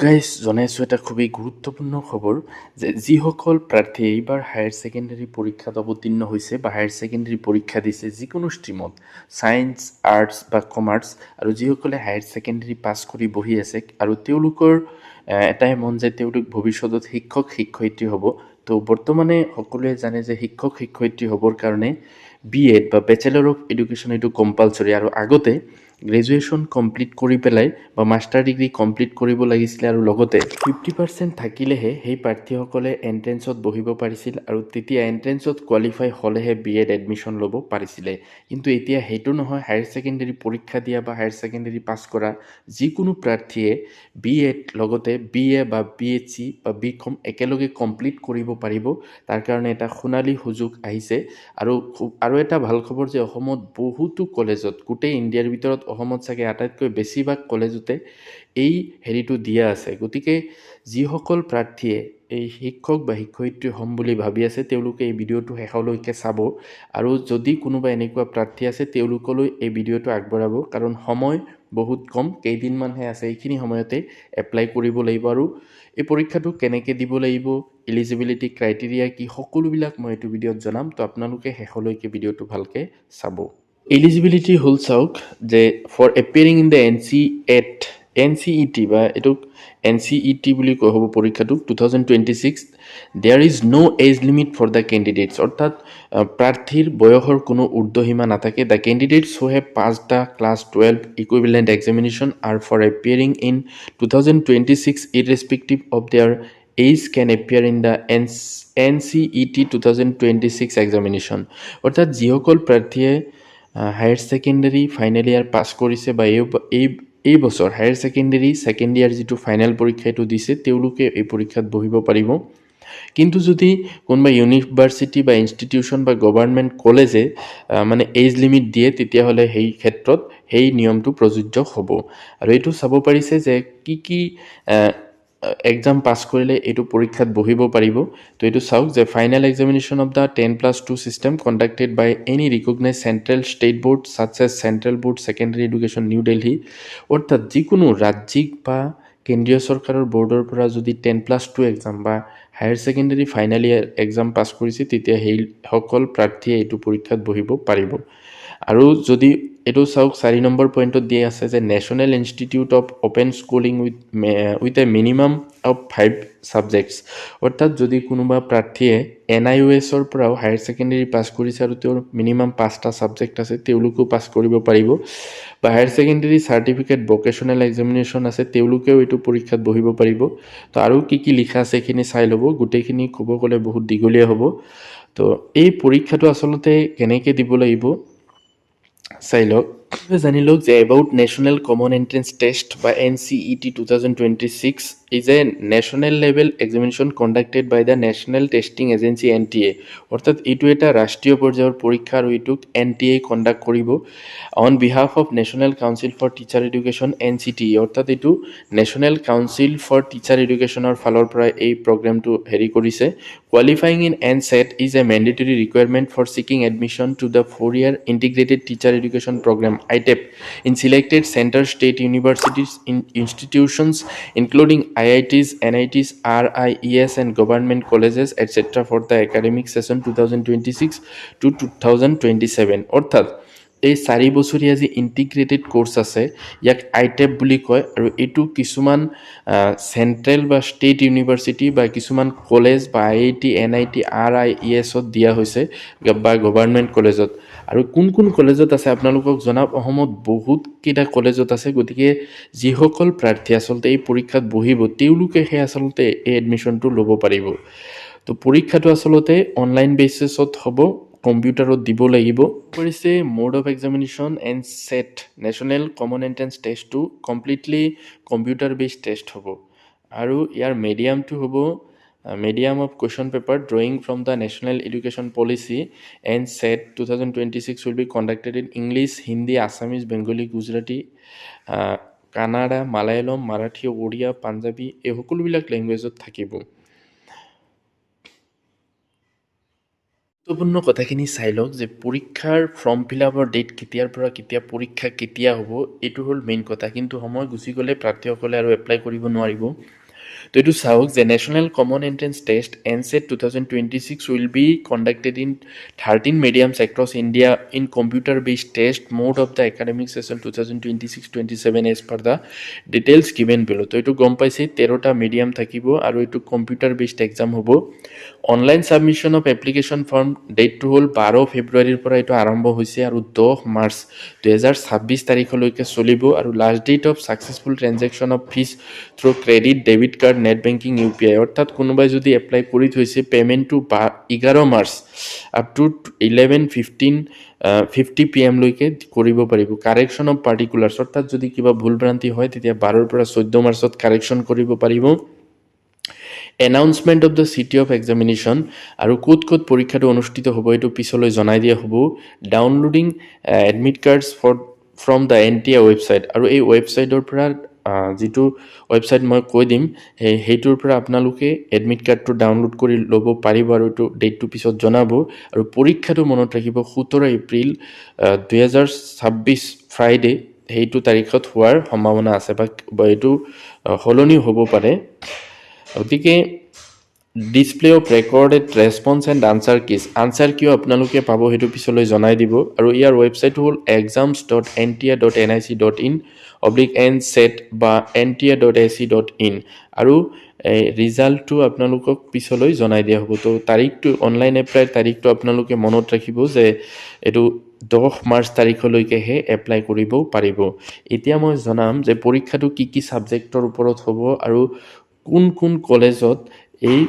Guys জনাইছোঁ এটা খুবেই গুৰুত্বপূৰ্ণ খবৰ যে যিসকল প্ৰাৰ্থী এইবাৰ হায়াৰ ছেকেণ্ডেৰী পৰীক্ষাত অৱতীৰ্ণ হৈছে বা হায়াৰ ছেকেণ্ডেৰী পৰীক্ষা দিছে যিকোনো ষ্ট্ৰীমত ছায়েন্স আৰ্টছ বা কমাৰ্চ আৰু যিসকলে হায়াৰ ছেকেণ্ডেৰী পাছ কৰি বহি আছে আৰু তেওঁলোকৰ এটাই মন যে তেওঁলোক ভৱিষ্যতত শিক্ষক শিক্ষয়িত্ৰী হ'ব। তো বৰ্তমানে সকলোৱে জানে যে শিক্ষক শিক্ষয়িত্ৰী হ'বৰ কাৰণে BEd বা বেচেলৰ অফ এডুকেশ্যন এইটো কম্পালচৰি আৰু আগতে গ্ৰেজুৱেশ্যন কমপ্লিট কৰি পেলাই বা মাষ্টাৰ ডিগ্ৰী কমপ্লিট কৰিব লাগিছিলে আৰু লগতে 50% থাকিলেহে সেই প্ৰাৰ্থীসকলে এণ্ট্ৰেঞ্চত বহিব পাৰিছিল আৰু তেতিয়া এণ্ট্ৰেঞ্চত কোৱালিফাই হ'লেহে BEd এডমিশ্যন ল'ব পাৰিছিলে। কিন্তু এতিয়া সেইটো নহয়, হায়াৰ ছেকেণ্ডেৰী পৰীক্ষা দিয়া বা হায়াৰ ছেকেণ্ডেৰী পাছ কৰা যিকোনো প্ৰাৰ্থীয়ে BEd লগতে BA বা BHC বা BCom একেলগে কমপ্লিট কৰিব পাৰিব। তাৰ কাৰণে এটা সোণালী সুযোগ আহিছে আৰু এটা ভাল খবৰ যে অসমত বহুতো কলেজত গোটেই ইণ্ডিয়াৰ ভিতৰত অসমত চাগে আটাইতকৈ বেছিভাগ কলেজতে এই হেৰিটো দিয়া আছে। গতিকে যিসকল প্ৰাৰ্থীয়ে এই শিক্ষক বা শিক্ষয়িত্ৰী হ'ম বুলি ভাবি আছে তেওঁলোকে এই ভিডিঅ'টো শেষলৈকে চাব আৰু যদি কোনোবা এনেকুৱা প্ৰাৰ্থী আছে তেওঁলোকলৈ এই ভিডিঅ'টো আগবঢ়াব, কাৰণ সময় বহুত কম, কেইদিনমানহে আছে। এইখিনি সময়তে এপ্লাই কৰিব লাগিব আৰু এই পৰীক্ষাটো কেনেকৈ দিব লাগিব, এলিজিবিলিটি ক্ৰাইটেৰিয়া কি, সকলোবিলাক মই এইটো ভিডিঅ'ত জনাম। তো আপোনালোকে শেষলৈকে ভিডিঅ'টো ভালকৈ চাব। এলিজিবিলিটি হ'ল চাওক যে for appearing in the NCET বা এইটোক NCET বুলি কোৱা হ'ব পৰীক্ষাটোক 2026 there is no' age limit for the candidates, অৰ্থাৎ প্ৰাৰ্থীৰ বয়সৰ কোনো ঊৰ্ধ্বসীমা নাথাকে। The candidates who have pass the class 12 equivalent examination are for appearing in 2026 irrespective of their age can appear in the NCET 2026 examination। অৰ্থাৎ যিসকল প্ৰাৰ্থীয়ে higher secondary final ইয়াৰ পাছ কৰিছে বা এই বছৰ হায়াৰ ছেকেণ্ডেৰী ছেকেণ্ড ইয়াৰ যিটো ফাইনেল পৰীক্ষা এইটো দিছে তেওঁলোকে এই পৰীক্ষাত বহিব পাৰিব। কিন্তু যদি কোনোবা ইউনিভাৰ্চিটি বা ইনষ্টিটিউশ্যন বা গভৰ্ণমেণ্ট কলেজে মানে এজ লিমিট দিয়ে তেতিয়াহ'লে সেই ক্ষেত্ৰত সেই নিয়মটো প্ৰযোজ্য হ'ব। আৰু এইটো চাব পাৰিছে যে কি এক্সাম পাছ কৰিলে এইটো পৰীক্ষাত বহিব পাৰিব। তো এইটো চাওক যে final examination of the 10+2 system conducted by any recognise central state board such as central board secondary education New Delhi, অৰ্থাৎ যিকোনো ৰাজ্যিক বা কেন্দ্ৰীয় চৰকাৰৰ বৰ্ডৰ পৰা যদি 10+2 এক্সাম বা হায়াৰ ছেকেণ্ডেৰী ফাইনেল ইয়াৰ এক্সাম পাছ কৰিছে তেতিয়া সেইসকল প্ৰাৰ্থীয়ে এইটো পৰীক্ষাত বহিব পাৰিব। আৰু যদি এইটো চাওক 4 নম্বৰ পইণ্টত দিয়া আছে যে national institute of open schooling with a minimum of 5 subjects, অৰ্থাৎ যদি কোনোবা প্ৰাৰ্থীয়ে NIOSৰ পৰাও হায়াৰ ছেকেণ্ডেৰী পাছ কৰিছে আৰু তেওঁৰ মিনিমাম 5টা ছাবজেক্ট আছে তেওঁলোকেও পাছ কৰিব পাৰিব, বা higher secondary certificate vocational examination আছে তেওঁলোকেও এইটো পৰীক্ষাত বহিব পাৰিব। তো আৰু কি লিখা আছে এইখিনি চাই ল'ব, গোটেইখিনি ক'ব গ'লে বহুত দীঘলীয়া হ'ব। তো এই পৰীক্ষাটো আচলতে কেনেকৈ দিব লাগিব চাই লওক। জানি লওক যে about national common entrance test বা NCET 2026 is a national level examination conducted by the national testing agency NTA, অৰ্থাৎ এইটো এটা ৰাষ্ট্ৰীয় পৰ্যায়ৰ পৰীক্ষা আৰু এইটোক NTA কণ্ডাক্ট কৰিব on behalf of national council for teacher education NCTE, অৰ্থাৎ এইটো নেশ্যনেল কাউন্সিল ফৰ টিচাৰ এডুকেশ্যনৰ ফালৰ পৰা এই প্ৰগ্ৰেমটো হেৰি কৰিছে। Qualifying in NCET is a mandatory requirement for seeking admission to the 4-year integrated teacher education program ITEP in selected center state universities in institutions including IITs, NITs, RIES and government colleges etc. for the academic session 2026 to 2027, অৰ্থাৎ এই 4 বছৰীয়া যি integrated course আছে ইয়াক ITEP বুলি কয় আৰু এইটো কিছুমান চেণ্ট্ৰেল বা ষ্টেট ইউনিভাৰ্চিটি বা কিছুমান কলেজ বা IIT, NIT, RIESত দিয়া হৈছে বা গভৰ্ণমেণ্ট কলেজত। আৰু কোন কলেজত আছে আপোনালোকক জনাব, অসমত বহুত কেইটা কলেজত আছে। গতিকে যিসকল প্ৰাৰ্থী আচলতে এই পৰীক্ষাত বহিব তেওঁলোকেহে আচলতে এই এডমিশ্যনটো ল'ব পাৰিব। তো পৰীক্ষাটো আচলতে অনলাইন বেচিছত হ'ব, কম্পিউটাৰত দিব লাগিব। কৰিছে mode of examination NCET national common entrance টেষ্টটো কমপ্লিটলি কম্পিউটাৰ বেছড টেষ্ট হ'ব আৰু ইয়াৰ মিডিয়ামটো হ'ব medium of question paper drawing from the National Education Policy NCET 2026 will be conducted in English, Hindi, Assamese, Bengali, Gujarati, Kannada, Malayalam, Marathi, Odia, Punjabi এই সকলোবিলাক লেংগুৱেজত থাকিব। গুৰুত্বপূৰ্ণ কথাখিনি চাই লওক যে পৰীক্ষাৰ ফৰ্ম ফিল আপৰ ডেট কেতিয়াৰ পৰা কেতিয়া পৰীক্ষা কেতিয়া হ'ব এইটো হ'ল মেইন কথা কিন্তু সময় গুচি গ'লে প্ৰাৰ্থীসকলে আৰু এপ্লাই কৰিব নোৱাৰিব তো এইটো চাওক যে national common entrance test NCET 2026 will be conducted in 13 mediums across India in computer based test mode of the academic session 2026-27 as per the details given below তো এইটো গম পাইছে 13টা মিডিয়াম থাকিব আৰু এইটো কম্পিউটাৰ বেসড এক্সাম হ'ব online submission of application form ডেটটো হ'ল 12 ফেব্ৰুৱাৰীৰ পৰা এইটো আৰম্ভ হৈছে আৰু 10 মাৰ্চ 2026 তাৰিখলৈকে চলিব আৰু last date of successful transaction of fees through credit debit card net banking UPI অৰ্থাৎ কোনোবাই যদি এপ্লাই কৰি থৈছে পেমেন্টটো 11 মাৰ্চ আপ টু 11:50 PM লৈকে কৰিব পাৰিব কাৰেকশ্যন অফ পাৰ্টিকুলাৰ্ছ অৰ্থাৎ যদি কিবা ভুল ভ্ৰান্তি হয় তেতিয়া 12 পৰা 14 মাৰ্চত কাৰেকশ্যন কৰিব পাৰিব announcement of the city of examination আৰু ক'ত ক'ত পৰীক্ষাটো অনুষ্ঠিত হ'ব এইটো পিছলৈ জনাই দিয়া হ'ব downloading admit cards from the NTA website আৰু এই ৱেবছাইটৰ পৰা যিটো ৱেবছাইট মই কৈ দিম সেইটোৰ পৰা আপোনালোকে এডমিট কাৰ্ডটো ডাউনলোড কৰি ল'ব পাৰিব আৰু এইটো ডেটটো পিছত জনাব আৰু পৰীক্ষাটো মনত ৰাখিব 17 এপ্ৰিল 2026 ফ্ৰাইডে সেইটো তাৰিখত হোৱাৰ সম্ভাৱনা আছে বা এইটো সলনি হ'ব পাৰে গতিকে display of recorded response and answer কিয় আপোনালোকে পাব সেইটো পিছলৈ জনাই দিব আৰু ইয়াৰ ৱেবছাইট হ'ল exams.nta.nic.in/nset বা nta.ac.in আৰু ৰিজাল্টটো আপোনালোকক পিছলৈ জনাই দিয়া হ'ব তো তাৰিখটো অনলাইন এপ্লাইৰ তাৰিখটো আপোনালোকে মনত ৰাখিব যে এইটো 10 মাৰ্চ তাৰিখলৈকেহে এপ্লাই কৰিব পাৰিব এতিয়া মই জনাম যে পৰীক্ষাটো কি সাবজেক্টৰ ওপৰত হ'ব আৰু কোন কলেজত এই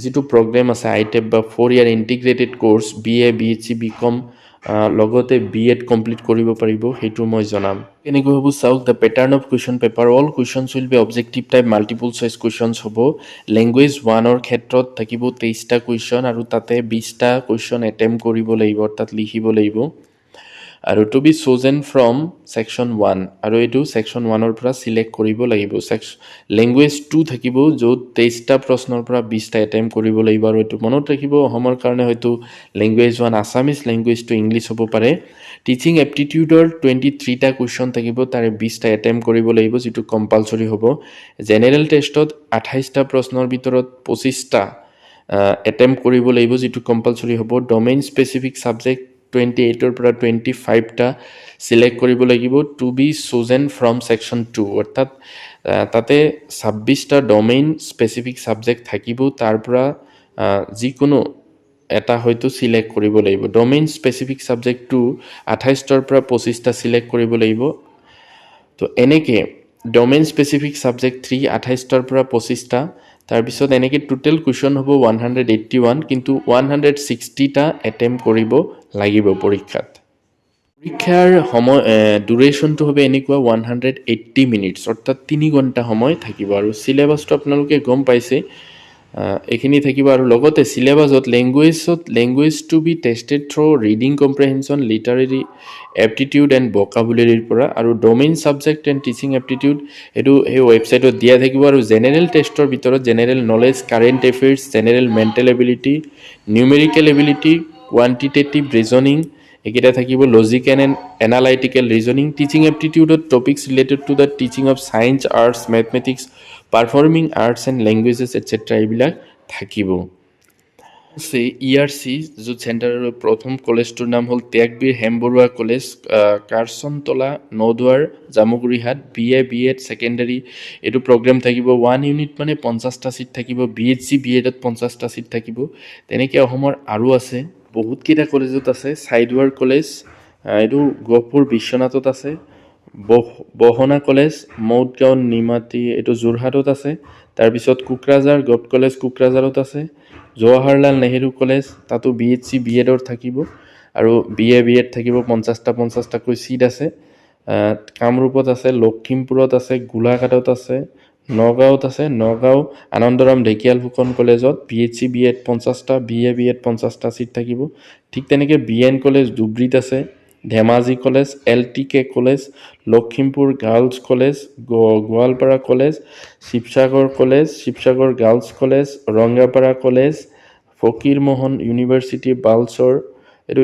যিটো প্ৰগ্ৰাম আছে আইটেপ বা 4 year integrated course BA BSc BCom লগতে B.Ed কমপ্লিট কৰিব পাৰিব সেইটো মই জনাম কেনেকৈ হ'ব চাওক the pattern of question paper all questions will be objective type multiple choice questions হ'ব লেংগুৱেজ 1ৰ ক্ষেত্ৰত থাকিব 23টা কুৱেশ্যন আৰু তাতে 20টা কুৱেশ্যন এটেম্প কৰিব লাগিব অৰ্থাৎ লিখিব লাগিব আৰু to be chosen from section 1 আৰু এইটো section 1ৰ পৰা সিলেক্ট কৰিব লাগিব লেংগুৱেজ 2 থাকিব য'ত 23টা প্ৰশ্নৰ পৰা 20টা এটেম্প কৰিব লাগিব আৰু এইটো মনত ৰাখিব অসমৰ কাৰণে হয়তো লেংগুৱেজ 1 আসামিজ লেংগুৱেজ 2 ইংলিছ হ'ব পাৰে টিচিং এপ্টিটিউডৰ 23টা কুৱেশ্যন থাকিব তাৰে 20টা এটেম্প কৰিব লাগিব যেটো কম্পালসৰি হ'ব জেনেৰেল টেষ্টত 28টা প্ৰশ্নৰ ভিতৰত 25টা এটেম্প কৰিব লাগিব যেটো কম্পালসৰি হ'ব ডমেইন স্পেসিফিক সাবজেক্ট 28 পৰা 25টা সিলেক্ট কৰিব লাগিব to be chosen from section 2 অৰ্থাৎ তাতে 26টা ডমেইন স্পেসিফিক সাবজেক্ট থাকিব তাৰ পৰা যিকোনো এটা হয়তো সিলেক্ট কৰিব লাগিব ডমেইন স্পেসিফিক সাবজেক্ট 2 28ৰ পৰা 25টা সিলেক্ট কৰিব লাগিব তো এনেকে ডমেইন স্পেসিফিক সাবজেক্ট 3 28ৰ পৰা 25টা তাৰ পিছত এনেকে টোটাল কুৱেশ্যন হ'ব 181 কিন্তু 160টা এটেম্প কৰিব লাগিব পৰীক্ষাত পৰীক্ষাৰ সময় ডিউৰেশ্যনটো হবে এনেকুৱা 180 মিনিটস অৰ্থাৎ 3 ঘণ্টা সময় থাকিব আৰু সিলেবাসটো আপোনালোকে গম পাইছে এখিনি থাকিব আৰু লগতে সিলেবাসত language to be tested through reading comprehension literary aptitude and ভোকাবুলাৰীৰ পৰা আৰু domain subject and teaching aptitude এটো এই ৱেবছাইটত দিয়া থাকিব আৰু জেনেৰেল টেষ্টৰ ভিতৰত general knowledge current affairs general mental ability numerical ability quantitative reasoning একেটা থাকিব logic and analytical reasoning teaching এপ্টিটিউডত topics related to the teaching of science arts mathematics performing arts and languages etcetera এইবিলাক থাকিব ERC য'ত চেণ্টাৰৰ প্ৰথম কলেজটোৰ নাম হ'ল Tyagbir Hembarua college Karchantala Naduar Jamugurihat BA B.Ed secondary এইটো প্ৰগ্ৰাম থাকিব 1 ইউনিট মানে 50টা সিট থাকিব BSc B.Edত 50টা সিট থাকিব তেনেকে অসমৰ আৰু আছে বহুত কেইটা কলেজত আছে সাইডৱাৰ কলেজ এইটো গহপুৰ বিশ্বনাথত আছে বহনা কলেজ মৌদগাঁও নিমাতী এইটো যোৰহাটত আছে তাৰ পিছত কুকৰাঝাৰ গভ কলেজ কুকৰাঝাৰত আছে জৱাহৰলাল নেহেৰু কলেজ তাতো BSc B.Edৰ থাকিব আৰু BA B.Ed থাকিব 50টা কৈ সিট আছে কামৰূপত আছে লখিমপুৰত আছে গোলাঘাটত আছে নগাঁৱত আছে নগাঁও আনন্দৰাম ঢেকিয়াল ফুকন কলেজত BSc B.Ed 50টা BA B.Ed 50টা সিট থাকিব ঠিক তেনেকে BN কলেজ দুব্ৰিত আছে Dhemaji college LTK college Lakhimpur girls college Goalpara college Sivasagar girls college Rangapara college Fakirmohan university Balasore, এইটো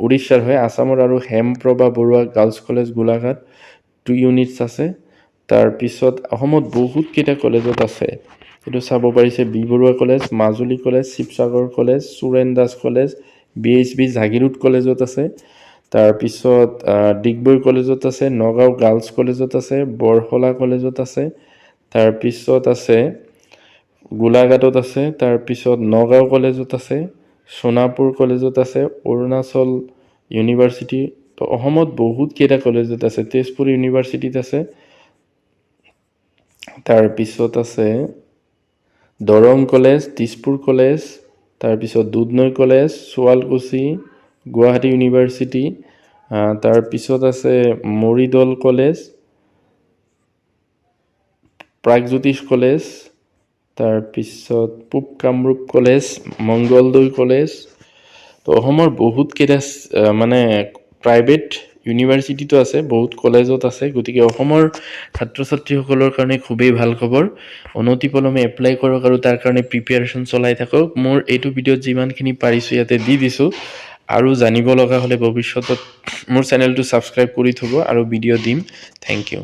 উৰিষ্যাৰ হয়। আছামৰ আৰু Hemprabha Barua girls college Golaghat 2 units আছে। তাৰপিছত অসমত বহুত কেইটা কলেজত আছে, এইটো চাব পাৰিছে। B Barua college, Majuli college, Sivasagar college, Suren Das college, BHB Jagiroad কলেজত আছে। তাৰপিছত ডিগবৈ কলেজত আছে, নগাঁও গাৰ্লছ কলেজত আছে, বৰহলা কলেজত আছে। তাৰপিছত আছে গোলাঘাটত আছে। তাৰপিছত নগাঁও কলেজত আছে, সোণাপুৰ কলেজত আছে, অৰুণাচল ইউনিভাৰ্চিটি। তো অসমত বহুত কেইটা কলেজত আছে। তেজপুৰ ইউনিভাৰ্চিটিত আছে। তাৰপিছত আছে দৰং কলেজ, দিছপুৰ কলেজ, তাৰপিছত দুধনৈ কলেজ, শুৱালকুছি, গুৱাহাটী ইউনিভাৰ্চিটি। তাৰপিছত আছে মৰিদল কলেজ, প্ৰাগজ্যোতিষ কলেজ, তাৰপিছত পূব কামৰূপ কলেজ, মংগলদৈ কলেজ। তো অসমৰ বহুত কেইটা মানে প্ৰাইভেট ইউনিভাৰ্চিটিটো আছে, বহুত কলেজত আছে। গতিকে অসমৰ ছাত্ৰ ছাত্ৰীসকলৰ কাৰণে খুবেই ভাল খবৰ। অনতিপলমে এপ্লাই কৰক আৰু তাৰ কাৰণে প্ৰিপেয়াৰেশ্যন চলাই থাকক। মোৰ এইটো ভিডিঅ'ত যিমানখিনি পাৰিছোঁ ইয়াতে দি দিছোঁ। আৰু জানিব লগা হ'লে ভৱিষ্যতত মোৰ চেনেলটো ছাবস্ক্ৰাইব কৰি থ'ব আৰু ভিডিঅ' দিম। Thank U.